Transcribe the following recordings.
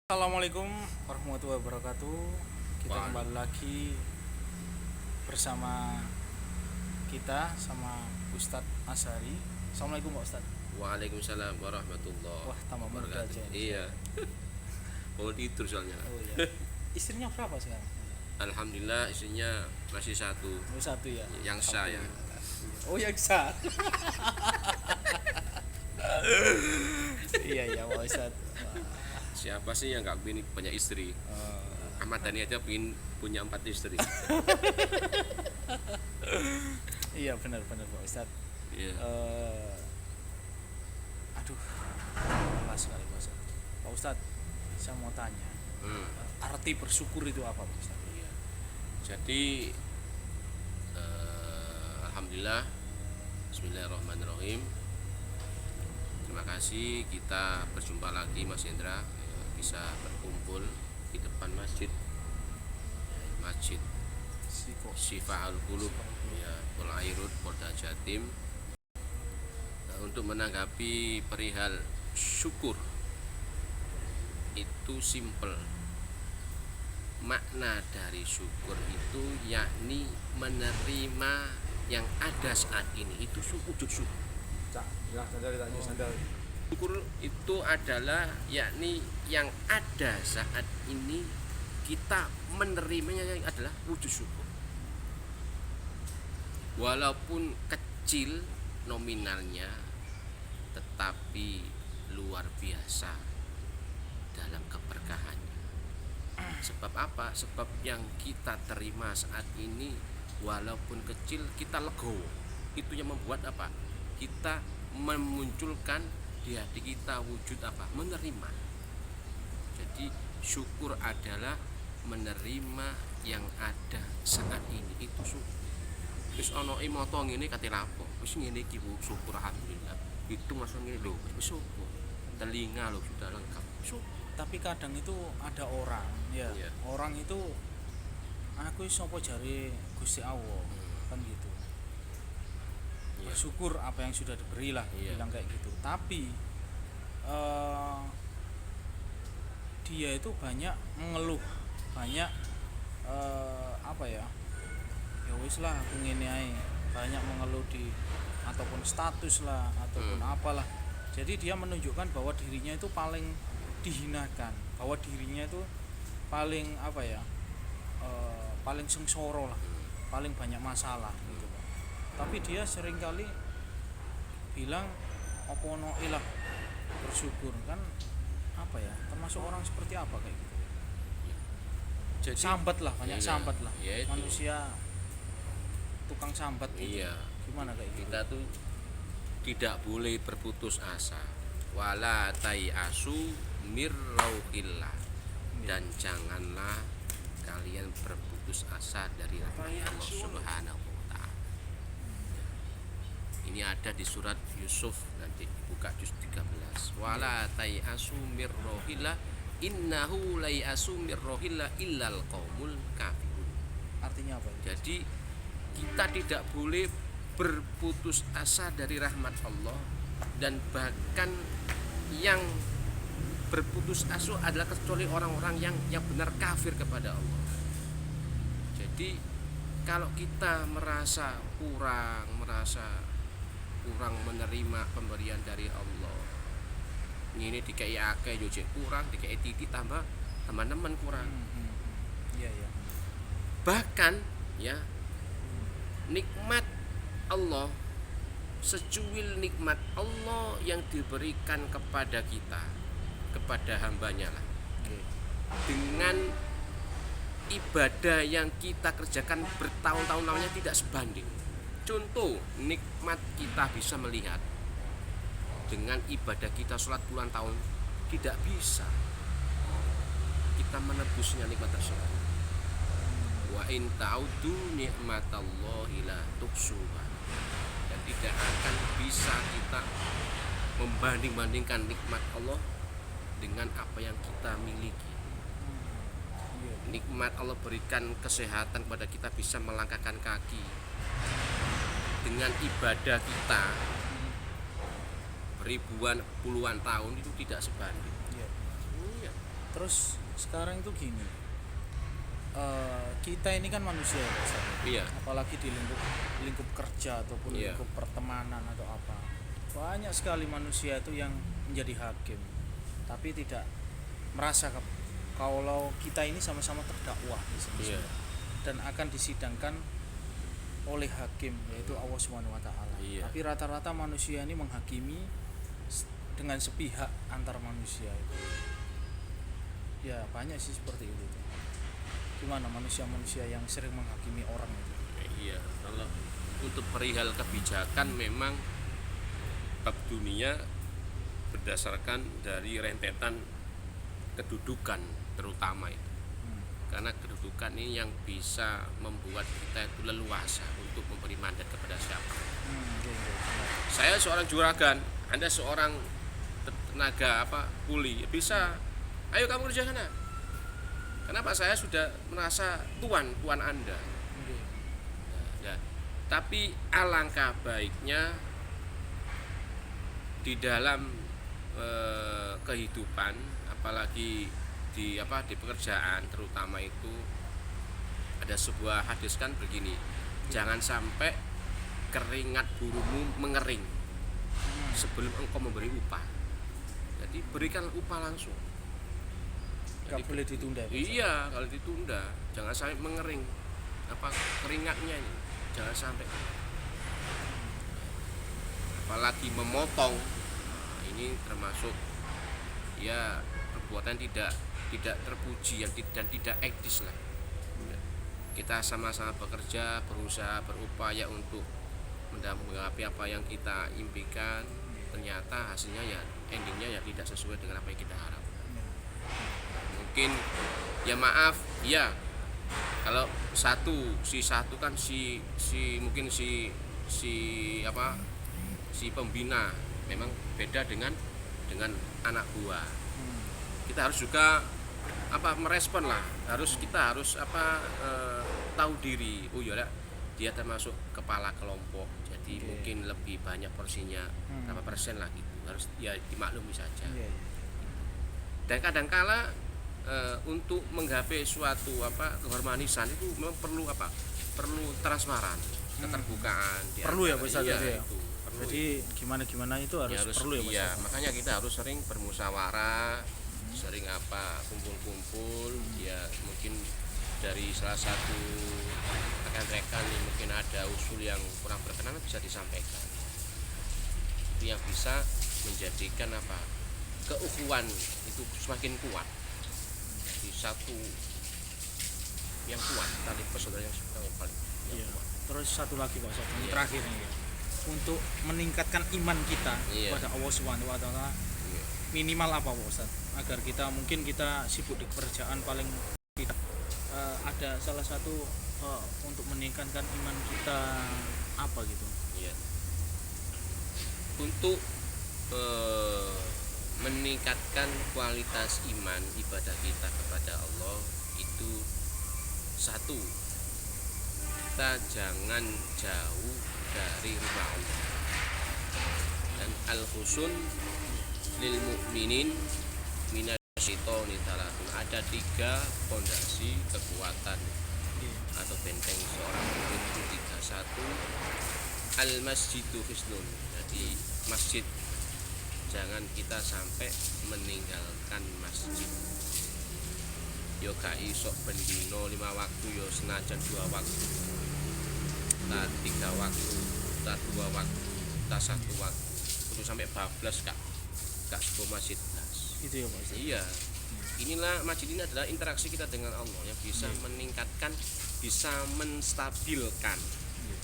Assalamualaikum warahmatullahi wabarakatuh. Kita Wah, kembali lagi bersama kita sama Ustadz Ashari. Assalamualaikum Pak Ustadz. waalaikumsalam warahmatullahi Wah, tambah muda wabarakatuh. aja ini Iya, sekarang. mau tidur soalnya. Oh iya. Istrinya berapa sekarang? Alhamdulillah isinya masih satu, Oh satu ya. yang sah ya. Alhamdulillah. Oh yang sah. Iya iya Pak Ustadz. Siapa sih yang nggak ingin banyak istri? Ahmad Dhani aja ingin punya 4 istri. Iya benar-benar Pak Ustadz. Iya. Eh, aduh, lelah sekali Pak Ustadz. Pak Ustadz, saya mau tanya. Hmm, Arti bersyukur itu apa Pak Ustadz? iya. Jadi alhamdulillah, Bismillahirrahmanirrahim. Terima kasih kita berjumpa lagi Mas Hendra, bisa berkumpul di depan masjid Siko. Syifa'ul Qulub ya, Polairut Polda Jatim. Nah, untuk menanggapi perihal syukur itu simple. Makna dari syukur itu yakni menerima yang ada saat ini, itu wujud syukur. Syukur itu adalah yakni yang ada saat ini, kita menerimanya yang adalah wujud syukur. Walaupun kecil nominalnya, tetapi luar biasa dalam keberkahannya. Sebab apa? Sebab yang kita terima saat ini walaupun kecil, kita legowo. Itu yang membuat apa? Kita memunculkan di hati kita wujud apa? Menerima. Jadi syukur adalah menerima yang ada saat ini, itu syukur. Wis ana moto ngene kate lapo. Wis ngene iki Bu, syukur alhamdulillah. Itu masuk ngene lho, wis syukur. Telinga lho sudah lengkap. Syukur. Tapi kadang itu ada orang, ya. Iya. Orang itu aku sopo jari Gusti Allah, kan gitu. Iya. Bersyukur apa yang sudah diberi lah, Iya. bilang kayak gitu. Tapi eh, dia itu banyak mengeluh, banyak apa ya? Ya wis lah aku ngene ae. Banyak mengeluh di ataupun status lah ataupun apalah. Jadi dia menunjukkan bahwa dirinya itu paling dihinakan, bahwa dirinya itu paling apa ya? Paling sengsara lah, paling banyak masalah gitu Pak. Tapi dia seringkali bilang apa ono ilah bersyukur kan, apa ya, termasuk orang seperti apa kayak gitu. Jadi Sambat lah, banyak iya, sambat lah, ya itu. manusia tukang sambat gitu. Iya, Gimana kayak gitu? kita tuh tidak boleh berputus asa. Wala asu mirrauhillah. Dan janganlah kalian berputus asa dari rahmat Allah Subhanahu wa taala. Ini ada di surat Yusuf, nanti buka juz 13. Wala asu mirrauhillah innahu asu mirrauhillah illal qaumul kafirun. Artinya apa itu? Jadi kita tidak boleh berputus asa dari rahmat Allah, dan bahkan yang berputus asa adalah kecuali orang-orang yang benar kafir kepada Allah. Jadi kalau kita merasa kurang menerima pemberian dari Allah, ini dikei akeh yo kurang, dikei titik tambah teman-teman kurang. Iya iya. Bahkan ya, nikmat Allah, secuil nikmat Allah yang diberikan kepada kita, kepada hambanya lah, Oke. dengan ibadah yang kita kerjakan bertahun-tahun lamanya tidak sebanding. Contoh, nikmat kita bisa melihat, dengan ibadah kita sholat puluhan tahun tidak bisa kita menebusnya nikmat tersebut. Wa in ta'udu ni'matallahi la tuhsuha. Dan tidak akan bisa kita membanding-bandingkan nikmat Allah dengan apa yang kita miliki. Iya. Nikmat Allah berikan kesehatan kepada kita, bisa melangkahkan kaki. Dengan ibadah kita ribuan puluhan tahun itu tidak sebanding. Iya. Iya. Terus sekarang itu gini, kita ini kan manusia ya, Ustaz. Iya. Apalagi di lingkup lingkup kerja ataupun Iya. lingkup pertemanan atau apa, banyak sekali manusia itu yang menjadi hakim tapi tidak merasa kalau kita ini sama-sama terdakwa di sini Iya. dan akan disidangkan oleh hakim yaitu Allah Subhanahu wa taala. Iya. Tapi rata-rata manusia ini menghakimi dengan sepihak antar manusia itu. Ya, banyak sih seperti itu. Gimana manusia-manusia yang sering menghakimi orang itu? Iya, kalau untuk perihal kebijakan memang bab dunia berdasarkan dari rentetan kedudukan terutama itu. Karena kedudukan ini yang bisa membuat kita itu leluasa untuk memberi mandat kepada siapa. Saya seorang juragan, Anda seorang tenaga kuli, bisa. Ayo kamu kerja sana. Kenapa? Saya sudah merasa tuan Anda. Nah, tapi alangkah baiknya di dalam kehidupan, apalagi di pekerjaan terutama itu, ada sebuah hadis kan begini, jangan sampai keringat burumu mengering sebelum engkau memberi upah. Jadi berikan upah langsung. Gak boleh ditunda. Iya, kalau ditunda jangan sampai mengering keringatnya ini, jangan sampai. Apalagi memotong, ini termasuk ya perbuatan tidak terpuji dan tidak etis lah. Kita sama-sama bekerja, berusaha, berupaya untuk menggapai apa yang kita impikan, ternyata hasilnya ya endingnya ya tidak sesuai dengan apa yang kita harapkan. Mungkin ya maaf ya, kalau si satu kan mungkin si pembina memang beda dengan anak buah. Kita harus juga merespon lah, kita harus tahu diri. Oh ya, dia termasuk kepala kelompok, jadi mungkin lebih banyak porsinya, berapa persen lah gitu, harus ya dimaklumi saja. Dan kadangkala untuk menggapai suatu kehormanisan itu memang perlu transparan, keterbukaan. Perlu ya Pak Ustadz, iya, ya. Itu, perlu. Jadi gimana itu harus perlu ya Pak Iya, Ustadz. makanya kita harus sering bermusyawarah, sering kumpul-kumpul, ya mungkin dari salah satu rekan-rekan yang mungkin ada usul yang kurang berkenan bisa disampaikan. Itu yang bisa menjadikan keukhuwan itu semakin kuat. Di satu yang kuat, tali persaudaraan yang paling kuat. Terus satu lagi Pak Ustadz, yang terakhir nih ya. Untuk meningkatkan iman kita kepada Allah Subhanahu wa taala, minimal apa Pak Ustadz? Agar kita sibuk di pekerjaan, paling tidak ada salah satu untuk meningkatkan iman kita apa gitu. Iya. Untuk meningkatkan kualitas iman ibadah kita kepada Allah itu, satu, kita jangan jauh dari rumah Allah. Dan al-husun lil mu'minin minasyaitonir rajim. Ada 3 fondasi kekuatan atau benteng seorang mukmin itu 3. 1, al-masjidu hisnun. Jadi masjid, jangan kita sampai meninggalkan masjid. Yo gak iso bendino 5 waktu, yo senajan 2 waktu, tak 3 waktu, tak 2 waktu, tak 1 waktu, kudu sampai bablas gak sebuah masjid blas. Gitu ya Pak Ustadz. Iya. Inilah masjid ini adalah interaksi kita dengan Allah yang bisa meningkatkan, bisa menstabilkan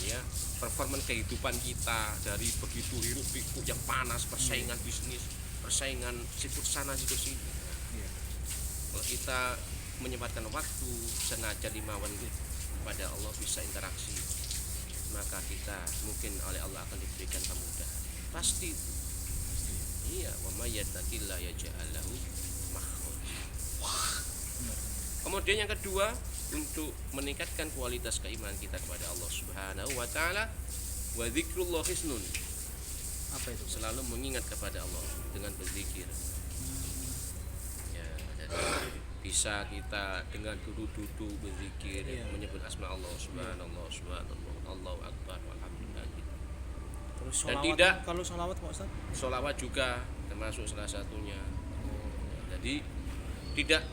ya performa kehidupan kita dari begitu hiruk pikuk yang panas, persaingan bisnis, persaingan situ sana situ sini. Kalau kita menyempatkan waktu senaja 5 menit pada Allah, bisa interaksi, maka kita mungkin oleh Allah akan diberikan kemudahan. Pasti. Iya, wa may yattaqillah yaj'al lahu makhraja. Kemudian yang kedua, untuk meningkatkan kualitas keimanan kita kepada Allah Subhanahu wa taala, wa dzikrullah hisnun. Apa itu? Selalu mengingat kepada Allah dengan berzikir. Ya, jadi bisa kita dengan duduk-duduk berzikir, Iya. menyebut asma Allah, subhanallah, subhanallah, Allahu akbar, alhamdulillah gitu. Terus Dan sholawat, tidak- kalau sholawat Pak Ustaz? Sholawat juga termasuk salah satunya. Jadi tidak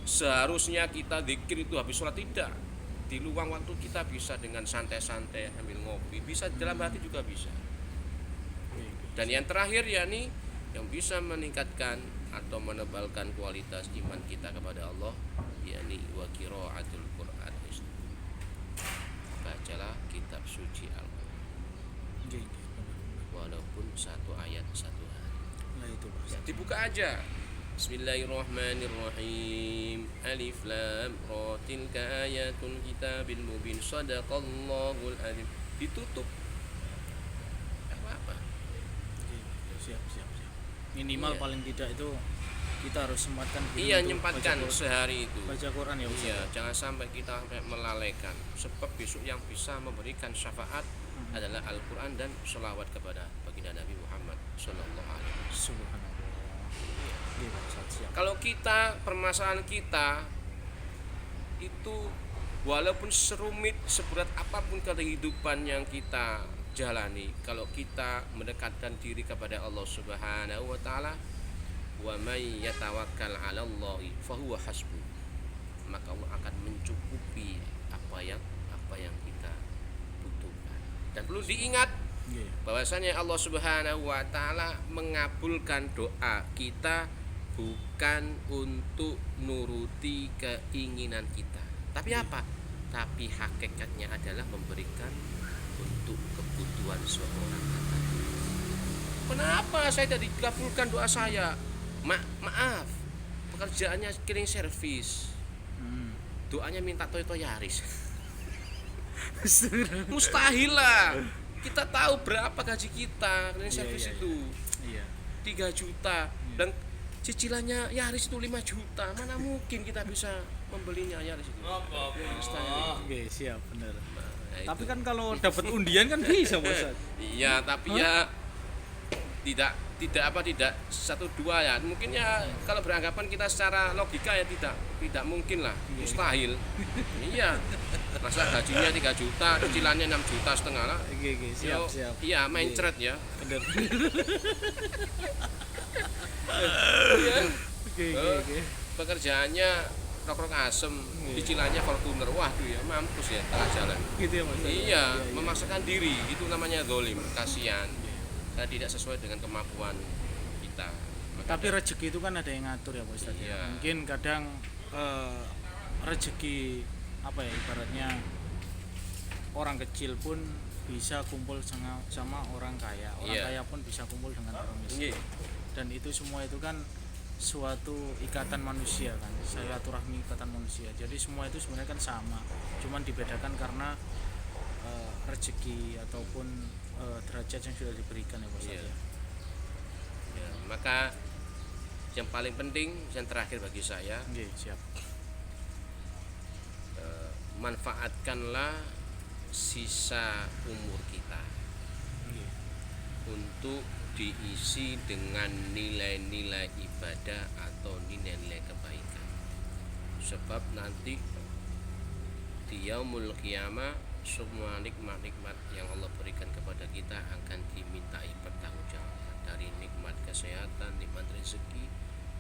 seharusnya kita zikir itu habis sholat, tidak. Di luang waktu kita bisa dengan santai-santai sambil ngopi, bisa di dalam hati juga bisa. Dan yang terakhir yakni yang bisa meningkatkan atau menebalkan kualitas iman kita kepada Allah, yakni wa qiraatul Qur'an. Bacalah kitab suci Al-Qur'an Nggih, nggih, bener. walaupun satu ayat satu hari. Nah itu Pak Ya, Ustaz. dibuka aja. Bismillahirrahmanirrahim. Alif lam ra tilka ayatul kitabil mubin sadaqallahul azim. Ditutup. Apa-apa. Nggih, siap, siap, siap. Minimal Iya. paling tidak itu kita harus sempatkan diri Iya, untuk nyempatkan baca Quran, sehari itu. baca Quran ya Ustaz. Iya, jangan sampai kita sampai melalaikan. Sebab besok yang bisa memberikan syafaat adalah Al-Quran dan sholawat kepada baginda Nabi Muhammad Sallallahu Alaihi Wasallam. Subhanallah. Nggih, Pak Ustaz, siap. Kalau kita, permasalahan kita itu walaupun serumit seberat apapun kehidupan yang kita jalani, kalau kita mendekatkan diri kepada Allah Subhanahu wa taala, wa may yatawakkal 'ala Allahi fahuwa hasbuh, maka Allah akan mencukupi apa yang kita butuhkan. Dan perlu diingat Nggih. bahwasanya Allah Subhanahu wa taala mengabulkan doa kita bukan untuk nuruti keinginan kita. Tapi apa? Tapi hakikatnya adalah memberikan untuk kebutuhan seorang. Kenapa saya tidak dikabulkan doa saya? Maaf, pekerjaannya cleaning service, doanya minta Toyota Yaris. Mustahil lah. Kita tahu berapa gaji kita cleaning Iya, service iya, itu. Iya. 3 juta dan cicilannya Yaris itu 5 juta. Mana mungkin kita bisa membelinya Yaris itu? Mustahil. Oke, siap, benar. Nah, Tapi itu. kan kalau dapat undian kan bisa, Pak Ustaz. Iya, tapi ya tidak 1-2 ya. Mungkin ya kalau beranggapan kita secara logika ya tidak mungkin lah, mustahil. Iya. Masa gajinya 3 juta, cicilannya 6 juta setengah lah. Oke, siap, Yo, siap. Iya, main Iya. cret ya. Benar. Iya. Oke. Pekerjaannya rok-rok asem, cicilannya Fortuner. Waduh ya, mampus ya tengah jalan. Gitu ya, Pak Ustaz. Iya, memaksakan diri itu namanya zalim, kasihan. Saya tidak sesuai dengan kemampuan kita. Maka Tapi rezeki itu kan ada yang ngatur ya Pak Ustaz. Iya. Mungkin kadang rezeki apa ya, ibaratnya orang kecil pun bisa kumpul sama orang kaya. Orang Iya. kaya pun bisa kumpul dengan orang miskin. Iya. Dan itu semua itu kan suatu ikatan manusia kan, silaturahmi ikatan manusia. Jadi semua itu sebenarnya kan sama, cuman dibedakan karena rezeki ataupun derajat yang sudah diberikan ya Pak Ustaz. Iya. Ya. Ya, maka yang paling penting, yang terakhir bagi saya, Oke, siap. manfaatkanlah sisa umur kita Oke. untuk diisi dengan nilai-nilai ibadah atau nilai-nilai kebaikan. Sebab nanti di yaumul qiyamah semua nikmat-nikmat yang Allah berikan kepada kita akan dimintai pertanggungjawaban, dari nikmat kesehatan, nikmat rezeki,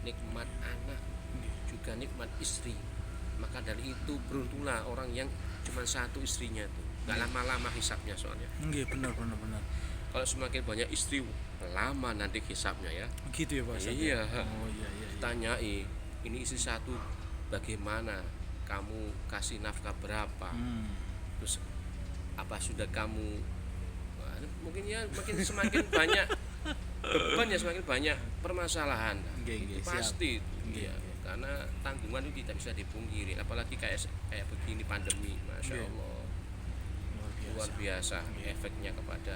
nikmat anak, juga nikmat istri. Maka dari itu beruntunglah orang yang cuma satu istrinya tuh, nggak lama-lama hisapnya soalnya. Oke, benar. Kalau semakin banyak istri, lama nanti hisapnya ya. Gitu ya Pak Ustaz. Iya. Oh iya. Tanyai, ini istri satu bagaimana? Kamu kasih nafkah berapa? Terus apa sudah kamu, mungkin makin semakin banyak beban ya, semakin banyak permasalahan. Oke, Itu siap. pasti. Oke, Iya. oke. Karena tanggungan itu tidak bisa dipungkiri, apalagi kayak begini pandemi, masya Oke. Allah. Luar Luar biasa efeknya kepada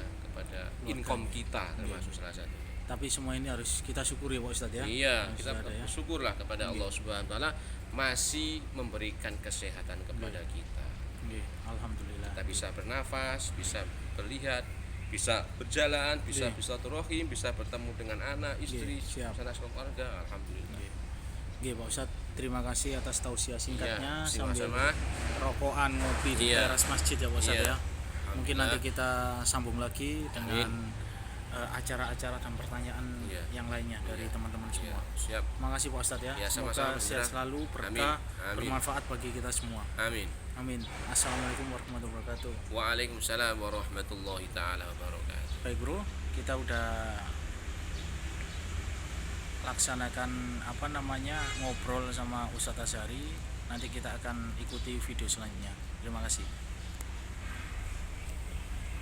income kita, termasuk salah satu. Tapi semua ini harus kita syukuri Pak Ustaz ya. Iya, Harus kita ada ya. bersyukurlah kepada Allah Subhanahu wa taala masih memberikan kesehatan kepada kita. Oke, alhamdulillah. Kita bisa bernafas, bisa berlihat, bisa berjalan, bisa Iya. bersilaturahim, bisa bertemu dengan anak, istri, Iya, siap. sanak keluarga, alhamdulillah. Oke. Oke Pak Ustadz, terima kasih atas tausiah singkatnya Ya, sambil sama-sama. rokokan ngopi di Iya. teras masjid ya Pak Ustadz Iya. ya. Mungkin nanti kita sambung lagi dengan Amin. acara-acara dan pertanyaan Iya. yang lainnya dari teman-teman Ya, semua. siap. Makasih Pak Ustadz ya. Ya, Semoga sama-sama, sehat beneran. selalu, berkah, Amin. Amin. bermanfaat bagi kita semua. Amin. Amin. Assalamualaikum warahmatullahi wabarakatuh. Waalaikumsalam warahmatullahi taala wabarakatuh. Baik bro, kita udah laksanakan ngobrol sama Ustadz Azhari. Nanti kita akan ikuti video selanjutnya. Terima kasih.